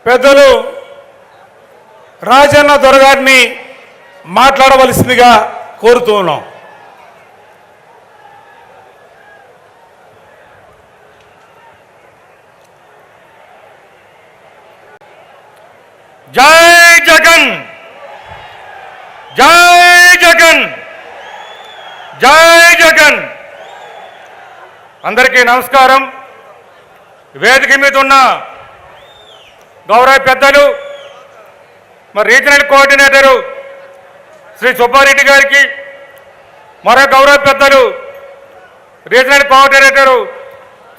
పెద్దలు రాజన్న దొరగారిని మాట్లాడవలసిందిగా కోరుతూ ఉన్నాం. జై జగన్, జై జగన్, జై జగన్. అందరికీ నమస్కారం. వేదిక మీద ఉన్న గౌరవ పెద్దలు, మరి రీజనల్ కోఆర్డినేటరు శ్రీ సుబ్బారెడ్డి గారికి, మరో గౌరవ పెద్దలు రీజనల్ కోఆర్డినేటరు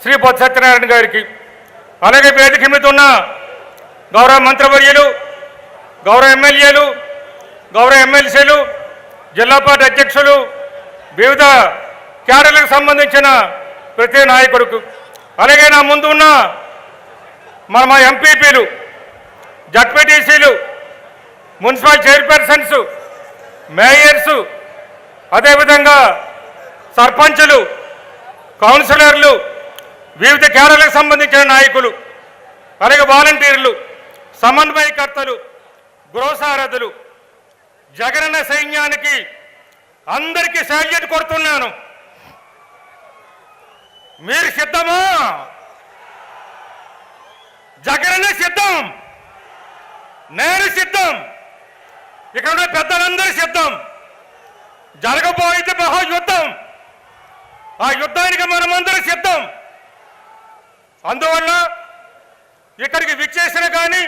శ్రీ బొత్స సత్యనారాయణ గారికి, అలాగే వేదిక మీద ఉన్న గౌరవ మంత్రివర్యులు, గౌరవ ఎమ్మెల్యేలు, గౌరవ ఎమ్మెల్సీలు, జిల్లా పార్టీ అధ్యక్షులు, వివిధ క్యాడర్లకు సంబంధించిన ప్రతి నాయకుడికి, అలాగే నా ముందు ఉన్న మా ఎంపీపీలు, జడ్పీటీసీలు, మున్సిపల్ చైర్పర్సన్స్, మేయర్సు, అదేవిధంగా సర్పంచులు, కౌన్సిలర్లు, వివిధ క్యాడర్లకు సంబంధించిన నాయకులు, అలాగే వాలంటీర్లు, సమన్వయకర్తలు, గృహసారథులు, జగనన్న సైన్యానికి అందరికీ సాల్యూట్ కొడుతున్నాను. మీరు సిద్ధమా? జగనన్న సిద్ధం, నేను సిద్ధం, ఇక్కడ ఉన్న పెద్దలందరూ సిద్ధం. జరగబోయేది మహాయుద్ధం. ఆ యుద్ధానికి మనమందరూ సిద్ధం. అందువల్ల ఇక్కడికి విచ్చేసిన కానీ,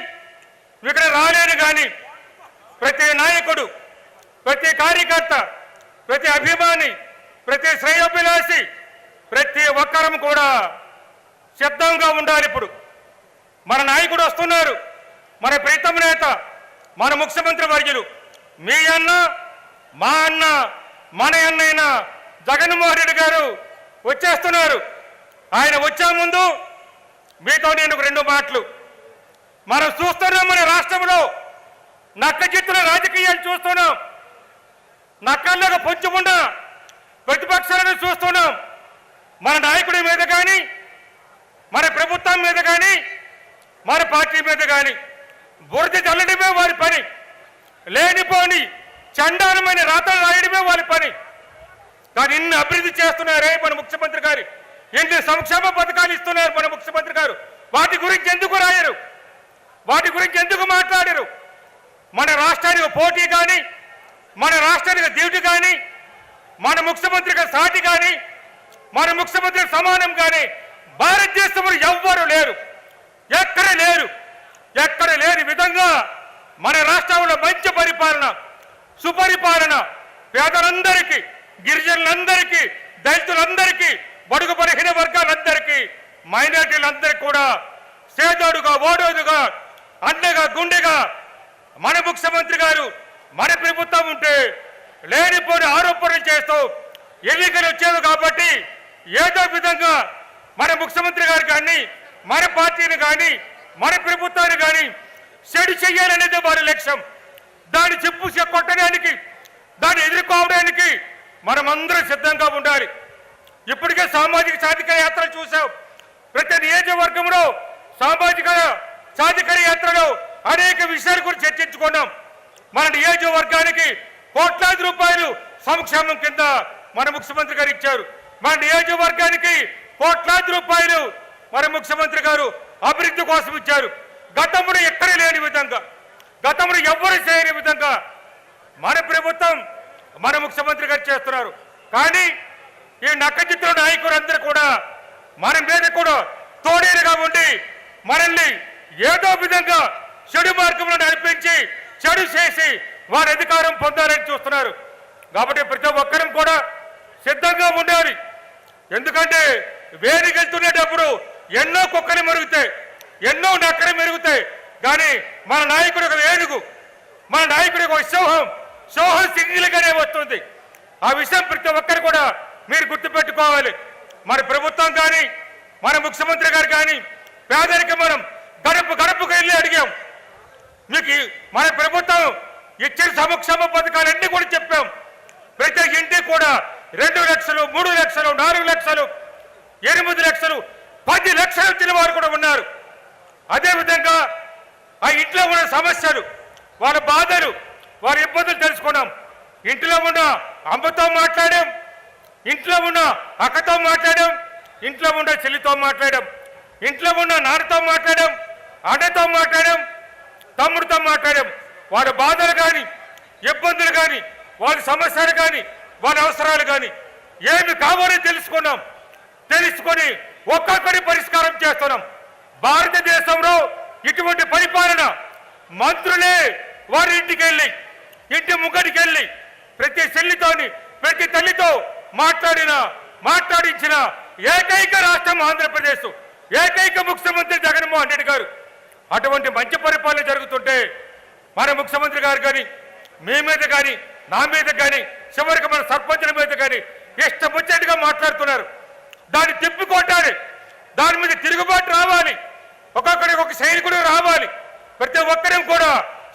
ఇక్కడ రాలేని కానీ ప్రతి నాయకుడు, ప్రతి కార్యకర్త, ప్రతి అభిమాని, ప్రతి శ్రేయోభిలాషి, ప్రతి ఒక్కరం కూడా సిద్ధంగా ఉండాలి. ఇప్పుడు మన నాయకుడు వస్తున్నారు, మన ప్రీతమ నేత, మన ముఖ్యమంత్రి వర్యులు, మీ అన్న, మా అన్న, మన అన్నైన జగన్మోహన్ రెడ్డి గారు వచ్చేస్తున్నారు. ఆయన వచ్చే ముందు మీతో నేను రెండు మాటలు. మనం చూస్తున్నాం, మన రాష్ట్రంలో నక్కజిత్తుల రాజకీయాలు చూస్తున్నాం. నక్కల్లాగా పొంచుకున్న ప్రతిపక్షాలను చూస్తున్నాం. మన నాయకుడి మీద కానీ, మన ప్రభుత్వం మీద కానీ, మన పార్టీ మీద కానీ బురద చల్లడమే వారి పని. లేనిపోని చండాలమైన రాతలు రాయడమే వారి పని. కానీ ఇన్ని అభివృద్ధి చేస్తున్నారే మన ముఖ్యమంత్రి గారు, ఎన్ని సంక్షేమ పథకాలు ఇస్తున్నారు మన ముఖ్యమంత్రి గారు. వాటి గురించి ఎందుకు రాయరు? వాటి గురించి ఎందుకు మాట్లాడరు? మన రాష్ట్రానికి పోటీ కానీ, మన రాష్ట్రానికి డ్యూటీ కానీ, మన ముఖ్యమంత్రికి సాటి కానీ, మన ముఖ్యమంత్రికి సమానం కానీ భారతదేశంలో ఎవ్వరూ లేరు, ఎక్కడ లేరు. ఎక్కడ లేని విధంగా మన రాష్ట్రంలో మంచి పరిపాలన, సుపరిపాలన, పేదలందరికీ, గిరిజనులందరికీ, దళితులందరికీ, బడుగు బలహీన వర్గాలందరికీ, మైనార్టీలందరికీ కూడా సేదోడుగా, ఓడోదుగా, అండగా, గుండెగా మన ముఖ్యమంత్రి గారు, మన ప్రభుత్వం ఉంటే లేనిపోని ఆరోపణలు చేస్తూ ఎన్నికలు వచ్చేవి కాబట్టి ఏదో విధంగా మన ముఖ్యమంత్రి గారు కానీ, మన పార్టీని కానీ, మన ప్రభుత్వాన్ని కానీ చెడు చెయ్యాలనేది వారి లక్ష్యం. దాన్ని చెప్పు కొట్టడానికి, దాన్ని ఎదుర్కోవడానికి మనమందరం సిద్ధంగా ఉండాలి. ఇప్పటికే సామాజిక సాధికార యాత్రలు చూసాం. ప్రతి నియోజకవర్గంలో సామాజిక సాధికార యాత్రలో అనేక విషయాల గురించి చర్చించుకున్నాం. మన నియోజకవర్గానికి కోట్లాది రూపాయలు సంక్షేమం కింద మన ముఖ్యమంత్రి గారు ఇచ్చారు. మన నియోజకవర్గానికి కోట్లాది రూపాయలు మన ముఖ్యమంత్రి గారు అభివృద్ధి కోసం ఇచ్చారు. గతంలో ఎక్కడ లేని విధంగా, గతంలో ఎవ్వరూ చేయని విధంగా మన ప్రభుత్వం, మన ముఖ్యమంత్రి గారు చేస్తున్నారు. కానీ ఈ నక్కజిత్తుల నాయకులందరూ కూడా మన మీద కూడా తోడేరుగా ఉండి మనల్ని ఏదో విధంగా చెడు మార్గంలో నడిపించి చెడు చేసి వారి అధికారం పొందాలని చూస్తున్నారు. కాబట్టి ప్రతి ఒక్కరం కూడా సిద్ధంగా ఉండాలి. ఎందుకంటే వేడికెళ్తున్నప్పుడు ఎన్నో కుక్కలు మెరుగుతాయి, ఎన్నో నక్కలు మెరుగుతాయి. కానీ మన నాయకుడు ఒక ఏనుగు, మన నాయకుడు ఒక సింహం సింగిల్గానే వస్తుంది. ఆ విషయం ప్రతి ఒక్కరు కూడా మీరు గుర్తుపెట్టుకోవాలి. మన ప్రభుత్వం కానీ, మన ముఖ్యమంత్రి గారు కానీ పేదరికి మనం గడపకు వెళ్ళి అడిగాం. మీకు మన ప్రభుత్వం ఇచ్చిన సంక్షేమ పథకాలన్నీ కూడా చెప్పాం. ప్రతి ఇంటికి కూడా 2 లక్షలు, 3 లక్షలు, 4 లక్షలు, 8 లక్షలు, 10 లక్షలు ఇచ్చిన వారు కూడా ఉన్నారు. అదేవిధంగా ఇంట్లో ఉన్న సమస్యలు, వాళ్ళ బాధలు, వారి ఇబ్బందులు తెలుసుకున్నాం. ఇంట్లో ఉన్న అమ్మతో మాట్లాడాం, ఇంట్లో ఉన్న అక్కతో మాట్లాడాం, ఇంట్లో ఉన్న చెల్లితో మాట్లాడాం, ఇంట్లో ఉన్న నాన్నతో మాట్లాడాం, అన్నతో మాట్లాడాం, తమ్ముడితో మాట్లాడాం. వాడి బాధలు కానీ, ఇబ్బందులు కానీ, వాళ్ళ సమస్యలు కానీ, వాళ్ళ అవసరాలు కానీ ఏమి కావాలో తెలుసుకున్నాం. తెలుసుకొని ఒక్కొక్కరి పరిష్కారం చేస్తున్నాం. భారతదేశంలో ఇటువంటి పరిపాలన మంత్రులే వారి ఇంటికి వెళ్ళి, ఇంటి ముగ్గడికి వెళ్ళి ప్రతి చెల్లితోని, ప్రతి తల్లితో మాట్లాడించిన ఏకైక రాష్ట్రం ఆంధ్రప్రదేశ్, ఏకైక ముఖ్యమంత్రి జగన్మోహన్ రెడ్డి గారు. అటువంటి మంచి పరిపాలన జరుగుతుంటే మన ముఖ్యమంత్రి గారు కానీ, మీ మీద కానీ, నా మీద కానీ, చివరికి మన సర్పంచుల మీద కానీ ఇష్టముచ్చటిగా మాట్లాడుతున్నారు. దాన్ని తిప్పికొట్టాలి, దాని మీద తిరుగుబాటు రావాలి, ఒక్కొక్కరికి ఒక సైనికుడు రావాలి. ప్రతి ఒక్కరం కూడా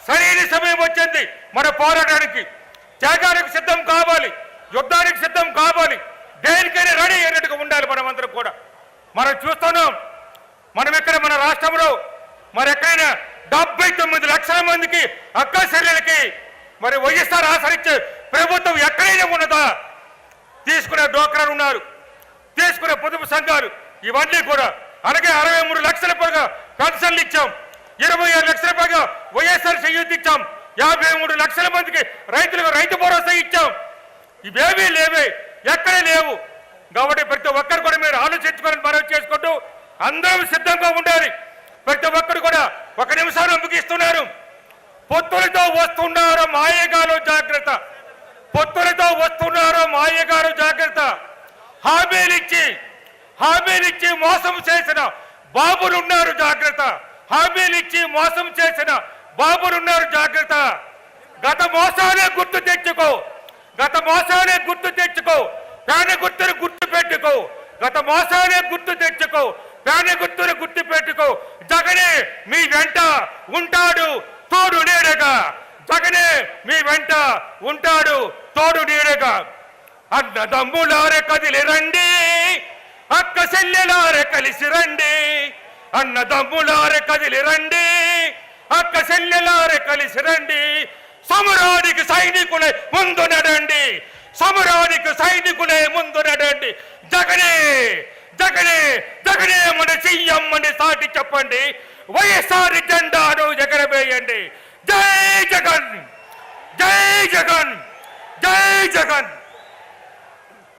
సరైన సమయం వచ్చింది మన పోరాటానికి, త్యాగానికి సిద్ధం కావాలి, యుద్ధానికి సిద్ధం కావాలి, దేనికైనా రెడీ అయినట్టుగా ఉండాలి. మనమందరం కూడా మనం చూస్తున్నాం. మనం ఇక్కడ మన రాష్ట్రంలో మరి ఎక్కడైనా 79 లక్షల మందికి అక్క చెల్లెలకి మరి వైఎస్ఆర్ ఆసరించే ప్రభుత్వం ఎక్కడైనా ఉన్నదా? తీసుకునే డోక్రాలు ఉన్నారు, తీసుకునే పొదుపు సంఘాలు, ఇవన్నీ కూడా. అలాగే 63 లక్షల పైగా పెన్షన్లు ఇచ్చాం, 27 లక్షల పైగా వైఎస్ఆర్ చేయూత ఇచ్చాం, 53 లక్షల మందికి రైతులకు రైతు భరోసా ఇచ్చాం. ఇవేమీ లేవే, ఎక్కడ లేవు. కాబట్టి ప్రతి ఒక్కరు కూడా మీరు ఆలోచించుకొని మనం చేసుకుంటూ అందరం సిద్ధంగా ఉండాలి. ప్రతి ఒక్కరు కూడా 1 నిమిషాలు ముగిస్తున్నారు. పొత్తులతో వస్తున్నారు మాయగారు జాగ్రత్త, పొత్తులతో వస్తున్నారు మాయగారు జాగ్రత్త. హామీలిచ్చి మోసం చేసిన బాబులున్నారు జాగ్రత్త, హామీలిచ్చి మోసం చేసిన బాబులున్నారు జాగ్రత్త. గత మోసాలే గుర్తు తెచ్చుకో, గత మోసాలే గుర్తు తెచ్చుకో, ప్రాణ గుర్తును గుర్తు పెట్టుకో, గత మోసాలే గుర్తు తెచ్చుకో, ప్రాణ గుర్తును గుర్తు పెట్టుకో. జగనే మీ వెంట ఉంటాడు తోడు నీడగా, జగనే మీ వెంట ఉంటాడు తోడు నీడగా. అన్నదమ్ములారే కదిలి రండి, అక్క చెల్లెలారే కలిసి రండి, అన్నదమ్ములారే కదిలి రండి, అక్క చెల్లెలారే కలిసి రండి. సమరానికి సైనికులే ముందు నడండి, సమరానికి సైనికులే ముందు నడండి. జగనే జగనే జగనే మన సీఎం అని సాటి చెప్పండి. వైఎస్ఆర్ జెండాను ఎగరవేయండి. జై జగన్, జై జగన్, జై జగన్.